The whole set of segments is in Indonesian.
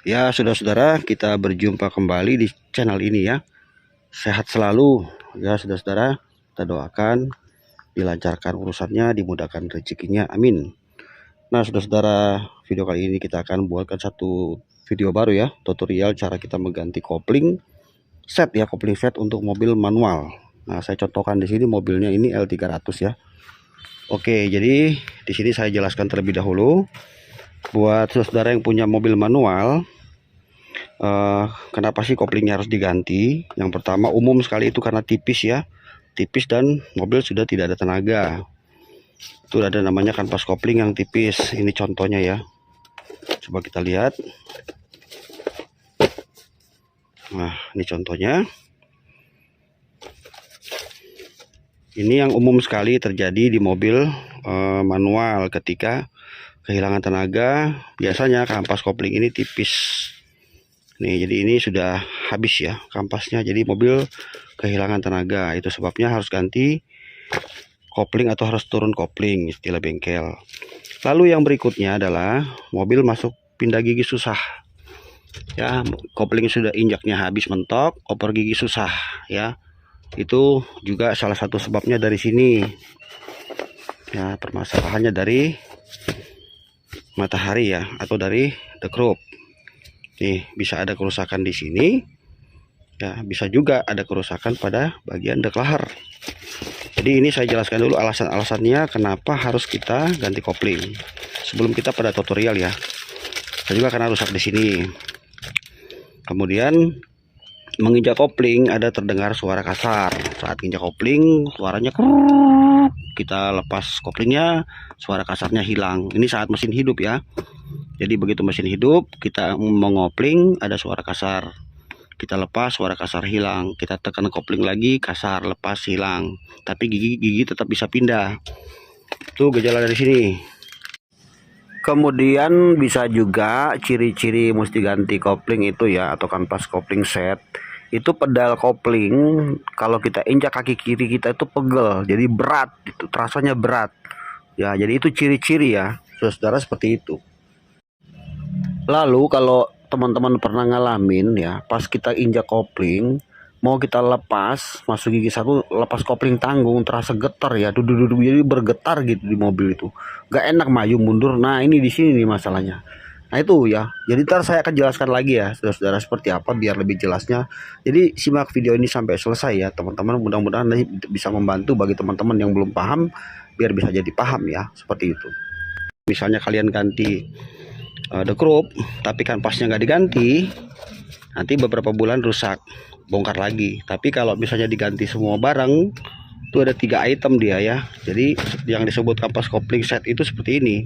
Ya, saudara-saudara, kita berjumpa kembali di channel ini ya. Sehat selalu ya, saudara-saudara. Kita doakan dilancarkan urusannya, dimudahkan rezekinya. Amin. Nah, saudara-saudara, video kali ini kita akan buatkan satu video baru ya, tutorial cara kita mengganti kopling set ya, kopling set untuk mobil manual. Nah, saya contohkan di sini mobilnya ini L300 ya. Oke, jadi di sini saya jelaskan terlebih dahulu buat saudara yang punya mobil manual. Kenapa sih koplingnya harus diganti? Yang pertama, umum sekali itu karena tipis ya, tipis dan mobil sudah tidak ada tenaga. Itu ada namanya kanvas kopling yang tipis. Ini contohnya ya, coba kita lihat. Nah, ini contohnya. Ini yang umum sekali terjadi di mobil manual ketika kehilangan tenaga. Biasanya kampas kopling ini tipis. Nih, jadi ini sudah habis ya kampasnya, jadi mobil kehilangan tenaga. Itu sebabnya harus ganti kopling atau harus turun kopling, istilah bengkel. Lalu yang berikutnya adalah mobil masuk pindah gigi susah. Ya, kopling sudah injaknya habis mentok, oper gigi susah ya. Itu juga salah satu sebabnya dari sini. Ya, permasalahannya dari matahari ya, atau dari the crop. Nih, bisa ada kerusakan di sini. Ya, bisa juga ada kerusakan pada bagian deklaher. Jadi ini saya jelaskan dulu alasan-alasannya kenapa harus kita ganti kopling. Sebelum kita pada tutorial ya. Saya juga karena rusak di sini. Kemudian menginjak kopling ada terdengar suara kasar. Saat injak kopling suaranya krrrr. Kita lepas koplingnya, suara kasarnya hilang. Ini saat mesin hidup ya. Jadi begitu mesin hidup, kita mengopling ada suara kasar. Kita lepas, suara kasar hilang. Kita tekan kopling lagi, kasar, lepas, hilang. Tapi gigi tetap bisa pindah. Itu gejala dari sini. Kemudian bisa juga ciri-ciri mesti ganti kopling itu ya, atau kanvas kopling set. Itu pedal kopling kalau kita injak kaki kiri kita itu pegel, jadi berat, itu terasanya berat. Ya, jadi itu ciri-ciri ya, saudara, seperti itu. Lalu kalau teman-teman pernah ngalamin ya, pas kita injak kopling, mau kita lepas, masuk gigi satu, lepas kopling tanggung, terasa getar ya, duduk-duduk jadi bergetar gitu di mobil itu. Gak enak maju mundur. Nah, ini di sini nih masalahnya. Nah, itu ya. Jadi ntar saya akan jelaskan lagi ya, saudara-saudara, seperti apa biar lebih jelasnya. Jadi simak video ini sampai selesai ya, teman-teman. Mudah-mudahan bisa membantu bagi teman-teman yang belum paham, biar bisa jadi paham ya, seperti itu. Misalnya kalian ganti the crop tapi kanvasnya nggak diganti, nanti beberapa bulan rusak, bongkar lagi. Tapi kalau misalnya diganti semua barang, itu ada 3 item dia ya. Jadi yang disebut kanvas kopling set itu seperti ini: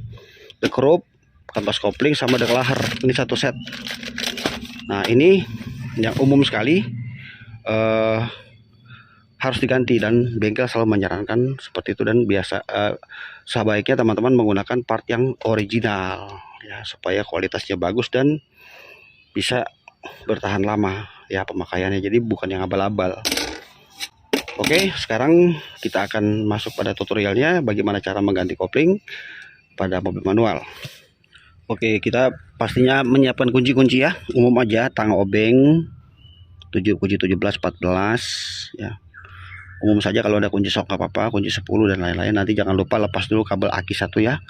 the crop, kanvas kopling, sama deklaher. Ini satu set. Nah, ini yang umum sekali harus diganti, dan bengkel selalu menyarankan seperti itu. Dan biasa sebaiknya teman-teman menggunakan part yang original ya, supaya kualitasnya bagus dan bisa bertahan lama ya pemakaiannya. Jadi bukan yang abal-abal. Oke, sekarang kita akan masuk pada tutorialnya bagaimana cara mengganti kopling pada mobil manual. Oke, kita pastinya menyiapkan kunci-kunci ya, umum aja, tang obeng 7, kunci 17, 14 ya. Umum saja, kalau ada kunci sok nggak apa-apa, kunci 10 dan lain-lain. Nanti jangan lupa lepas dulu kabel aki 1 ya,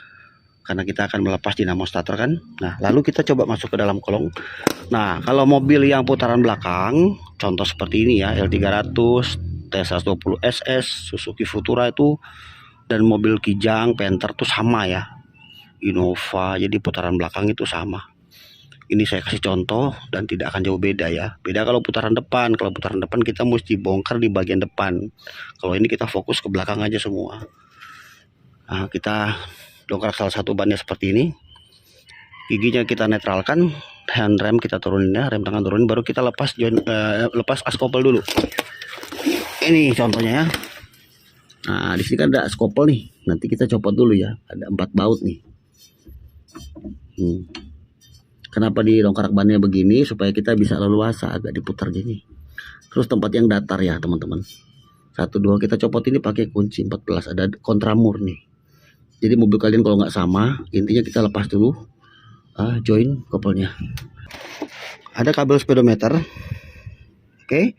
karena kita akan melepas dinamo starter kan. Nah, lalu kita coba masuk ke dalam kolong. Nah, kalau mobil yang putaran belakang, contoh seperti ini ya, L300, T120 SS, Suzuki Futura itu, dan mobil Kijang, Panther tuh sama ya, Innova, jadi putaran belakang itu sama. Ini saya kasih contoh dan tidak akan jauh beda ya. Beda kalau putaran depan. Kalau putaran depan kita mesti bongkar di bagian depan. Kalau ini kita fokus ke belakang aja semua. Nah, kita dongkrak salah satu bannya seperti ini. Giginya kita netralkan, hand rem kita turunin ya, rem tangan turunin, baru kita lepas lepas askopel dulu. Ini contohnya ya. Nah, di sini kan ada askopel nih. Nanti kita copot dulu ya. Ada 4 baut nih. Kenapa didongkrak bannya begini? Supaya kita bisa leluasa, agak diputar gini. Terus tempat yang datar ya teman-teman. 1, 2 kita copot ini pakai kunci 14. Ada kontramur nih. Jadi mobil kalian kalau nggak sama, intinya kita lepas dulu join kopelnya. Ada kabel speedometer. Oke.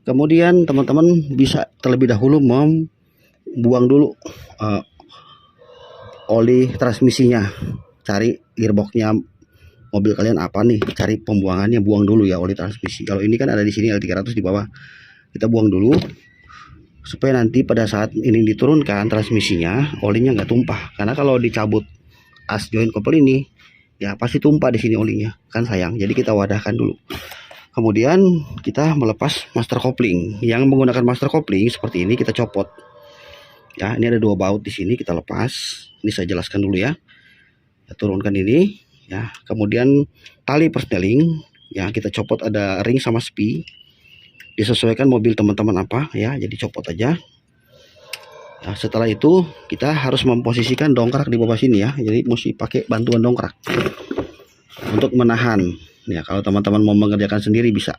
Kemudian teman-teman bisa terlebih dahulu membuang dulu oli transmisinya. Cari gearboxnya mobil kalian apa nih, cari pembuangannya, buang dulu ya oli transmisi. Kalau ini kan ada di sini L300 di bawah, kita buang dulu supaya nanti pada saat ini diturunkan transmisinya olinya nggak tumpah. Karena kalau dicabut as joint couple ini ya pasti tumpah di sini olinya, kan sayang. Jadi kita wadahkan dulu. Kemudian kita melepas master kopling. Yang menggunakan master kopling seperti ini kita copot. Ya, ini ada 2 baut di sini, kita lepas. Ini saya jelaskan dulu ya. Kita turunkan ini ya. Kemudian tali persneling ya kita copot, ada ring sama spi. Disesuaikan mobil teman-teman apa ya, jadi copot aja. Nah, setelah itu kita harus memposisikan dongkrak di bawah sini ya. Jadi mesti pakai bantuan dongkrak untuk menahan. Ya, kalau teman-teman mau mengerjakan sendiri bisa.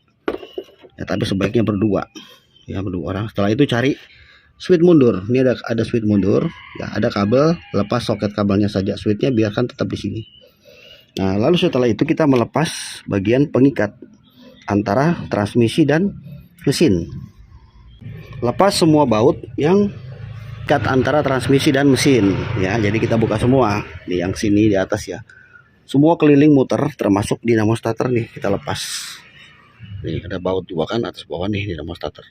Ya, tapi sebaiknya berdua. Ya, berdua orang. Setelah itu cari switch mundur. Ini ada switch mundur. Ya, ada kabel, lepas soket kabelnya saja. Switchnya biarkan tetap di sini. Nah, lalu setelah itu kita melepas bagian pengikat antara transmisi dan mesin. Lepas semua baut yang ikat antara transmisi dan mesin. Ya, jadi kita buka semua. Nih yang sini di atas ya. Semua keliling muter termasuk dinamo starter nih kita lepas. Nih ada baut juga kan atas bawah nih dinamo starter.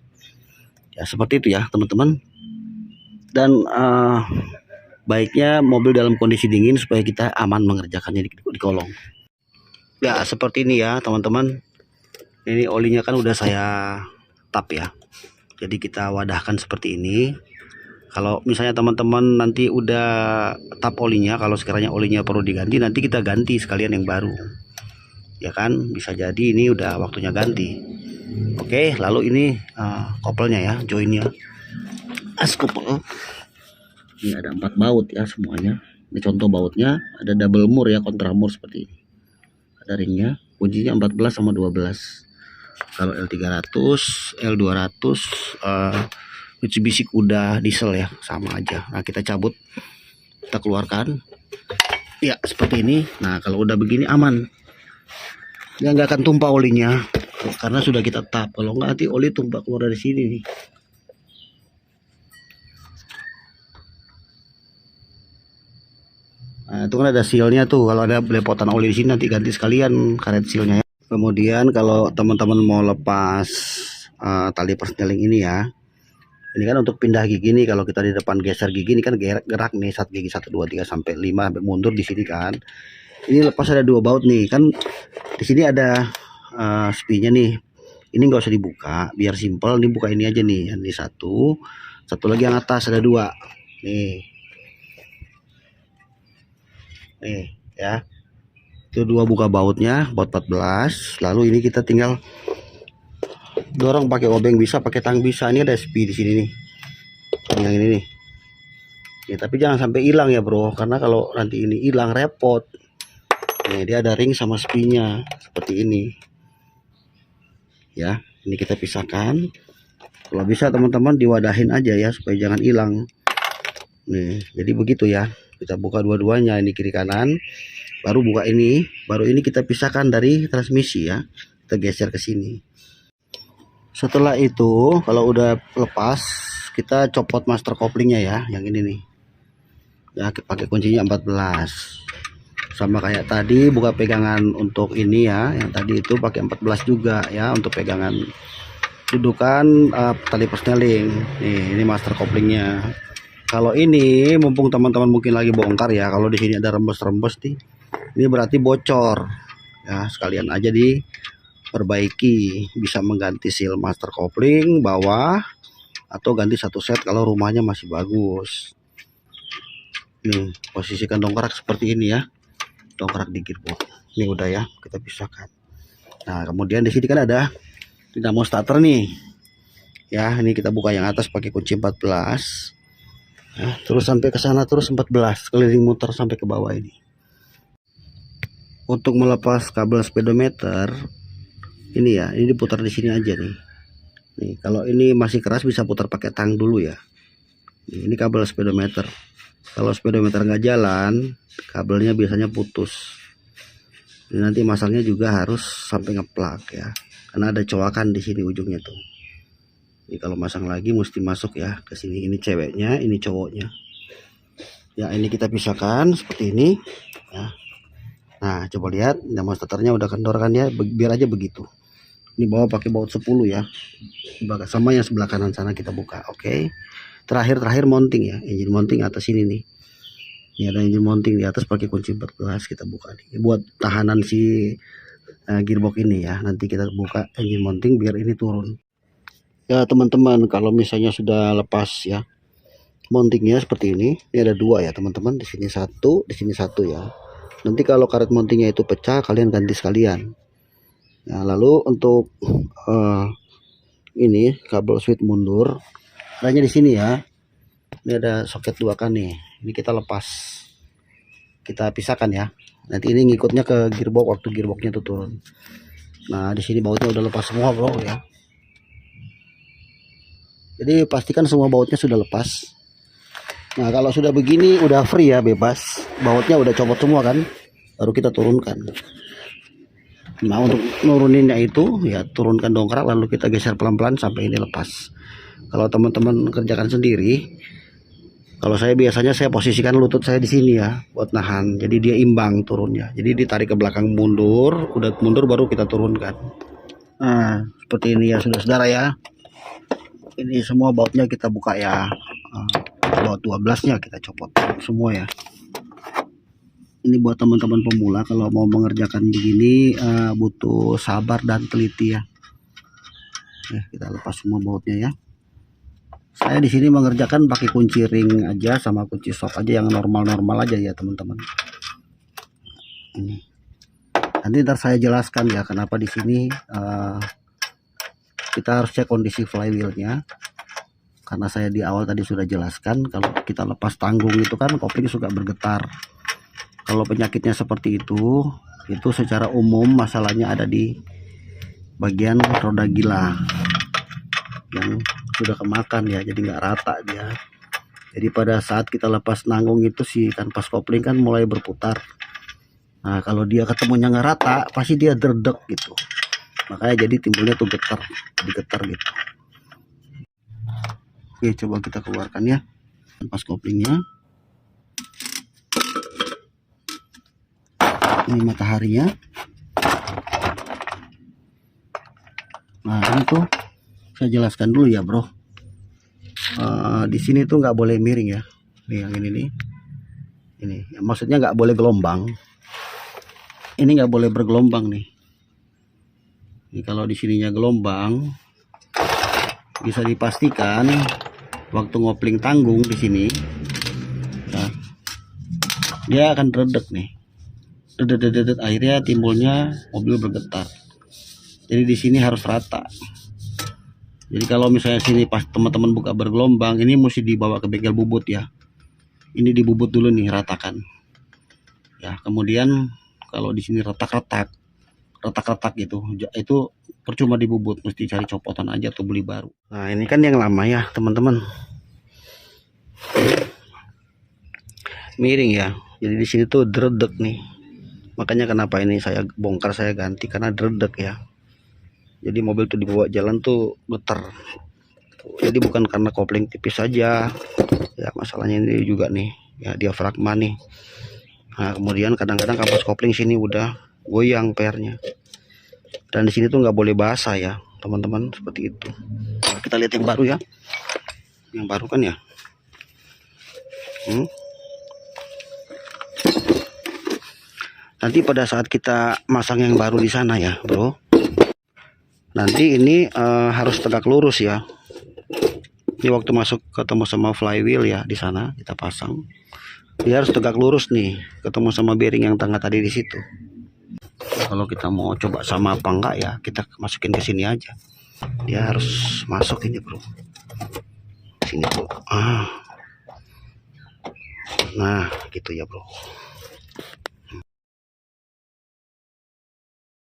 Ya seperti itu ya teman-teman. Dan baiknya mobil dalam kondisi dingin supaya kita aman mengerjakannya di kolong. Ya seperti ini ya teman-teman. Ini olinya kan udah saya tap ya. Jadi kita wadahkan seperti ini. Kalau misalnya teman-teman nanti udah tap olinya, kalau sekiranya olinya perlu diganti, nanti kita ganti sekalian yang baru. Ya kan, bisa jadi ini udah waktunya ganti. Oke, lalu ini couple-nya ya, joinnya. As couple. Ini ada 4 baut ya semuanya. Ini contoh bautnya, ada double mur ya, kontra mur seperti ini. Ada ringnya, kuncinya 14 sama 12. Kalau L300, L200 Mitsubishi Kuda diesel ya, sama aja. Nah kita cabut, kita keluarkan ya seperti ini. Nah kalau udah begini aman ya, nggak akan tumpah olinya karena sudah kita tap. Kalau nggak nanti oli tumpah keluar dari sini nih. Nah itu kan ada sealnya tuh, kalau ada belepotan oli di sini nanti ganti sekalian karet sealnya ya. Kemudian kalau teman-teman mau lepas tali persneling ini ya, ini kan untuk pindah gigi nih. Kalau kita di depan geser gigi ini kan gerak nih, saat gigi 1 2 3 sampai 5 sampai mundur di sini kan. Ini lepas ada 2 baut nih kan. Di sini ada spinya nih. Ini nggak usah dibuka, biar simple. Ini buka ini aja nih. Ini satu lagi yang atas ada 2. Nih. Nih ya. Itu 2 buka bautnya, baut 14. Lalu ini kita tinggal dorong pakai obeng bisa, pakai tang bisa. Ini ada spi di sini nih. Yang ini nih. Ya, tapi jangan sampai hilang ya, Bro. Karena kalau nanti ini hilang repot. Nih, dia ada ring sama spinya seperti ini. Ya, ini kita pisahkan. Kalau bisa teman-teman diwadahin aja ya supaya jangan hilang. Nih, jadi begitu ya. Kita buka dua-duanya, ini kiri kanan. Baru buka ini, baru ini kita pisahkan dari transmisi ya. Kita geser ke sini. Setelah itu kalau udah lepas, kita copot master koplingnya ya, yang ini nih ya, pakai kuncinya 14 sama kayak tadi. Buka pegangan untuk ini ya, yang tadi itu pakai 14 juga ya untuk pegangan dudukan tali persneling. Nih ini master koplingnya. Kalau ini mumpung teman-teman mungkin lagi bongkar ya, kalau di sini ada rembes-rembes nih, ini berarti bocor ya, sekalian aja perbaiki. Bisa mengganti seal master kopling bawah atau ganti 1 set kalau rumahnya masih bagus. Nih posisikan dongkrak seperti ini ya, dongkrak di gearbox. Ini udah ya, kita pisahkan. Nah kemudian di sini kan ada dinamo starter nih ya. Ini kita buka yang atas pakai kunci 14 ya, terus sampai ke sana, terus 14 keliling muter sampai ke bawah ini. Untuk melepas kabel speedometer ini ya, ini diputar di sini aja nih. Nih, kalau ini masih keras bisa putar pakai tang dulu ya. Ini kabel speedometer. Kalau speedometer nggak jalan, kabelnya biasanya putus. Ini nanti masangnya juga harus sampai ngeplak ya, karena ada coakan di sini ujungnya tuh. Jadi kalau masang lagi mesti masuk ya ke sini. Ini ceweknya, ini cowoknya. Ya ini kita pisahkan seperti ini. Ya. Nah coba lihat, demonstratornya udah kendor kan ya, biar aja begitu. Ini bawa pakai baut 10 ya, sama yang sebelah kanan sana kita buka. Oke. Terakhir mounting ya, engine mounting atas ini nih. Ini ada engine mounting di atas pakai kunci 14, kita buka nih buat tahanan si gearbox ini ya. Nanti kita buka engine mounting biar ini turun ya teman-teman. Kalau misalnya sudah lepas ya mountingnya seperti ini ada dua ya teman-teman, di sini satu, di sini satu ya. Nanti kalau karet mountingnya itu pecah, kalian ganti sekalian ya. Lalu untuk ini kabel switch mundur adanya di sini ya. Ini ada soket 2 kan nih, ini kita lepas, kita pisahkan ya. Nanti ini ngikutnya ke gearbox waktu gearboxnya tuh turun. Nah di sini bautnya udah lepas semua bro ya. Jadi pastikan semua bautnya sudah lepas. Nah kalau sudah begini udah free ya, bebas, bautnya udah copot semua kan, baru kita turunkan. Nah untuk nuruninnya itu ya turunkan dongkrak lalu kita geser pelan-pelan sampai ini lepas. Kalau teman-teman kerjakan sendiri, kalau saya biasanya saya posisikan lutut saya di sini ya buat nahan, jadi dia imbang turunnya. Jadi ditarik ke belakang mundur, udah mundur baru kita turunkan. Nah seperti ini ya saudara-saudara ya. Ini semua bautnya kita buka ya. Baut 12-nya kita copot semua ya. Ini buat teman-teman pemula kalau mau mengerjakan begini butuh sabar dan teliti ya. Kita lepas semua bautnya ya. Saya di sini mengerjakan pakai kunci ring aja sama kunci sok aja yang normal-normal aja ya teman-teman. Ini. Nanti ntar saya jelaskan ya kenapa di sini kita harus cek kondisi flywheelnya. Karena saya di awal tadi sudah jelaskan kalau kita lepas tanggung itu kan kopling suka bergetar. Kalau penyakitnya seperti itu secara umum masalahnya ada di bagian roda gila yang sudah kemakan ya, jadi nggak rata dia. Jadi pada saat kita lepas nanggung itu si kanvas kopling kan mulai berputar. Nah kalau dia ketemunya nggak rata pasti dia derdek gitu, makanya jadi timbulnya tuh digetar gitu. Oke coba kita keluarkan ya kanvas koplingnya. Ini mataharinya. Nah ini tuh saya jelaskan dulu ya bro. Di sini tuh nggak boleh miring ya. Nih yang ini nih. Ini maksudnya nggak boleh gelombang. Ini nggak boleh bergelombang nih. Ini kalau di sininya gelombang, bisa dipastikan waktu ngopling tanggung di sini, nah, dia akan redek nih. Dedet akhirnya timbulnya mobil bergetar. Jadi di sini harus rata. Jadi kalau misalnya sini pas teman-teman buka bergelombang, ini mesti dibawa ke bengkel bubut ya. Ini dibubut dulu nih, ratakan. Ya, kemudian kalau di sini retak-retak gitu, itu percuma dibubut, mesti cari copotan aja atau beli baru. Nah, ini kan yang lama ya, teman-teman. Miring ya. Jadi di sini tuh dredek nih. Makanya kenapa ini saya bongkar, saya ganti karena dredek ya. Jadi mobil tuh dibawa jalan tuh getar. Jadi bukan karena kopling tipis saja ya, masalahnya ini juga nih ya, diafragma nih. Nah kemudian kadang-kadang kampas kopling sini udah goyang pernya, dan di sini tuh nggak boleh basah ya teman-teman, seperti itu. Nah, kita lihat yang baru ya, yang baru kan ya. Nanti pada saat kita masang yang baru di sana ya bro, nanti ini harus tegak lurus ya. Ini waktu masuk ketemu sama flywheel ya, di sana kita pasang, dia harus tegak lurus nih, ketemu sama bearing yang tengah tadi di situ. Kalau kita mau coba sama apa enggak ya, kita masukin ke sini aja. Dia harus masuk ini bro, sini bro. Nah gitu ya bro.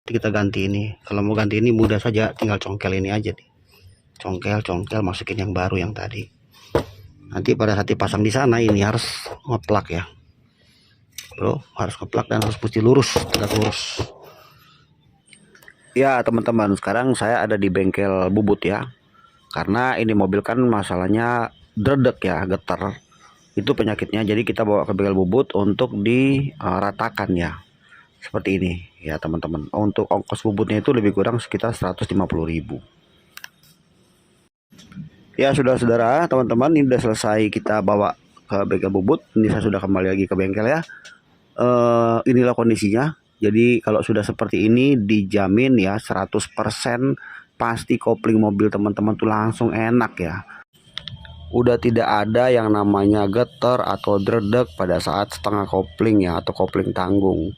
Kita ganti ini. Kalau mau ganti ini mudah saja, tinggal congkel ini aja nih. Congkel masukin yang baru yang tadi. Nanti pada saat dipasang di sana ini harus ngeplak ya. bro, harus ngeplak dan harus mesti lurus, tegak lurus. Ya teman-teman, sekarang saya ada di bengkel bubut ya, karena ini mobil kan masalahnya dredeg ya, getar itu penyakitnya. Jadi kita bawa ke bengkel bubut untuk diratakan ya, seperti ini ya teman-teman. Untuk ongkos bubutnya itu lebih kurang sekitar 150.000. Ya sudah saudara, teman-teman, ini sudah selesai kita bawa ke bengkel bubut. Ini saya sudah kembali lagi ke bengkel ya. Inilah kondisinya. Jadi kalau sudah seperti ini dijamin ya 100% pasti kopling mobil teman-teman tuh langsung enak ya. Udah tidak ada yang namanya getar atau dredeg pada saat setengah kopling ya, atau kopling tanggung.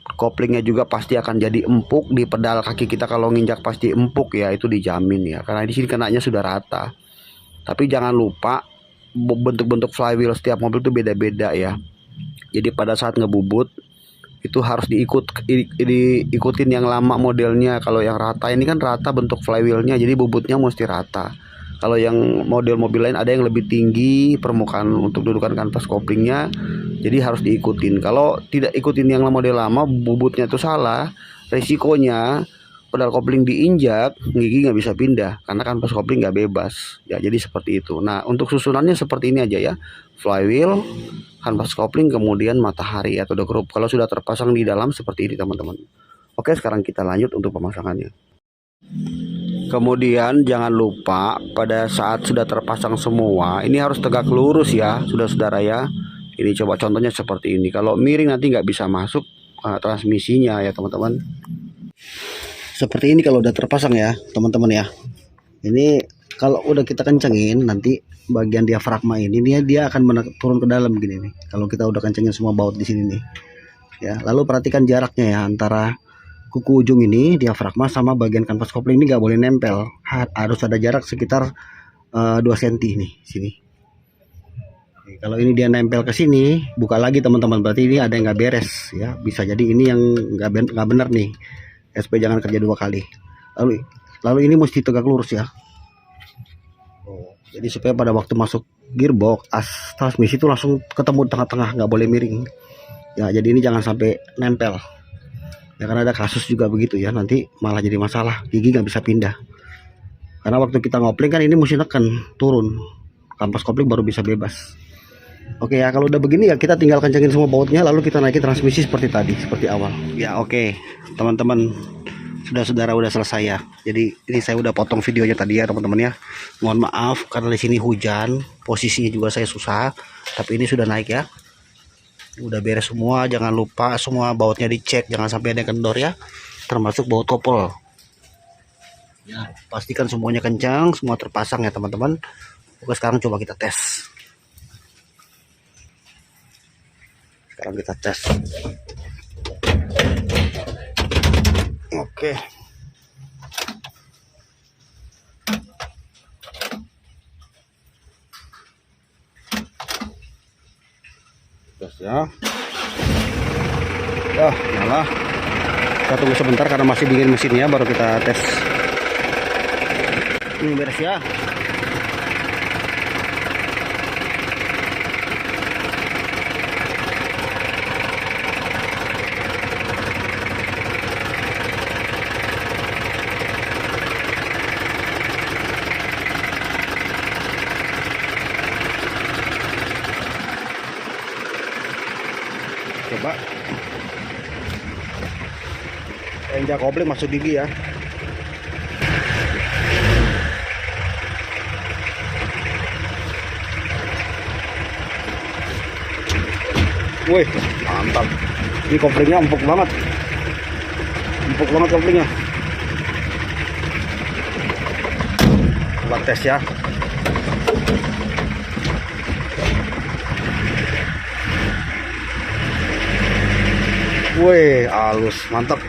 Koplingnya juga pasti akan jadi empuk di pedal kaki kita, kalau nginjak pasti empuk ya, itu dijamin ya, karena di sini kenanya sudah rata. Tapi jangan lupa bentuk-bentuk flywheel setiap mobil itu beda-beda ya. Jadi pada saat ngebubut itu harus diikutin yang lama modelnya. Kalau yang rata ini kan rata bentuk flywheelnya, jadi bubutnya mesti rata. Kalau yang model mobil lain ada yang lebih tinggi permukaan untuk dudukan kanvas koplingnya, jadi harus diikutin. Kalau tidak ikutin yang model lama, bubutnya itu salah, resikonya pedal kopling diinjak, gigi nggak bisa pindah karena kanvas kopling nggak bebas ya. Jadi seperti itu. Nah, untuk susunannya seperti ini aja ya: flywheel, kanvas kopling, kemudian matahari atau the group. Kalau sudah terpasang di dalam seperti ini teman-teman. Oke, sekarang kita lanjut untuk pemasangannya. Kemudian jangan lupa pada saat sudah terpasang semua, ini harus tegak lurus ya, sudah saudara ya. Ini coba contohnya seperti ini. Kalau miring nanti nggak bisa masuk transmisinya ya teman-teman. Seperti ini kalau udah terpasang ya teman-teman ya. Ini kalau udah kita kencengin, nanti bagian diafragma ini dia akan turun ke dalam gini nih. Kalau kita udah kencengin semua baut di sini nih ya. Lalu perhatikan jaraknya ya, antara kuku ujung ini diafragma sama bagian kanvas kopling ini nggak boleh nempel, harus ada jarak sekitar 2 cm nih sini. Kalau ini dia nempel ke sini, buka lagi teman-teman, berarti ini ada yang nggak beres ya. Bisa jadi ini yang nggak benar nih. SP jangan kerja 2 kali. Lalu ini mesti tegak lurus ya. Jadi supaya pada waktu masuk gearbox, transmisi itu langsung ketemu tengah-tengah, nggak boleh miring ya. Jadi ini jangan sampai nempel ya, karena ada kasus juga begitu ya, nanti malah jadi masalah, gigi nggak bisa pindah. Karena waktu kita ngopling kan ini mesti neken turun, kampas kopling baru bisa bebas. Oke ya, kalau udah begini ya kita tinggal kencengin semua bautnya, lalu kita naikin transmisi seperti tadi, seperti awal ya. Oke teman-teman, saudara udah selesai ya. Jadi ini saya udah potong videonya tadi ya teman-teman ya. Mohon maaf karena di sini hujan, posisinya juga saya susah, tapi ini sudah naik ya. Udah beres semua. Jangan lupa semua bautnya dicek, jangan sampai ada yang kendor ya, termasuk baut kopel ya. Pastikan semuanya kencang, semua terpasang ya teman-teman. Oke, sekarang coba kita tes. Oke, tes ya. Nyala. Kita tunggu sebentar karena masih dingin mesinnya, baru kita tes. Ini beres ya. Coba injak kopling masuk gigi ya. Wih, mantap. Ini koplingnya empuk banget koplingnya. Coba tes ya. Wih, halus, mantap.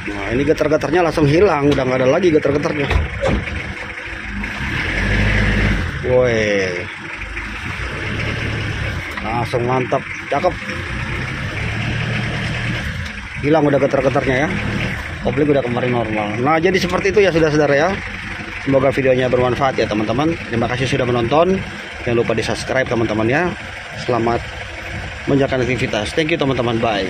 Nah, ini getar-getarnya langsung hilang, udah nggak ada lagi getar-getarnya. Wih, langsung mantap, cakep. Hilang udah getar-getarnya ya. Kopling udah kemarin normal. Nah, jadi seperti itu ya saudara-saudara ya. Semoga videonya bermanfaat ya teman-teman. Terima kasih sudah menonton. Jangan lupa di subscribe teman-teman ya. Selamat menjalankan aktivitas. Thank you teman-teman, bye.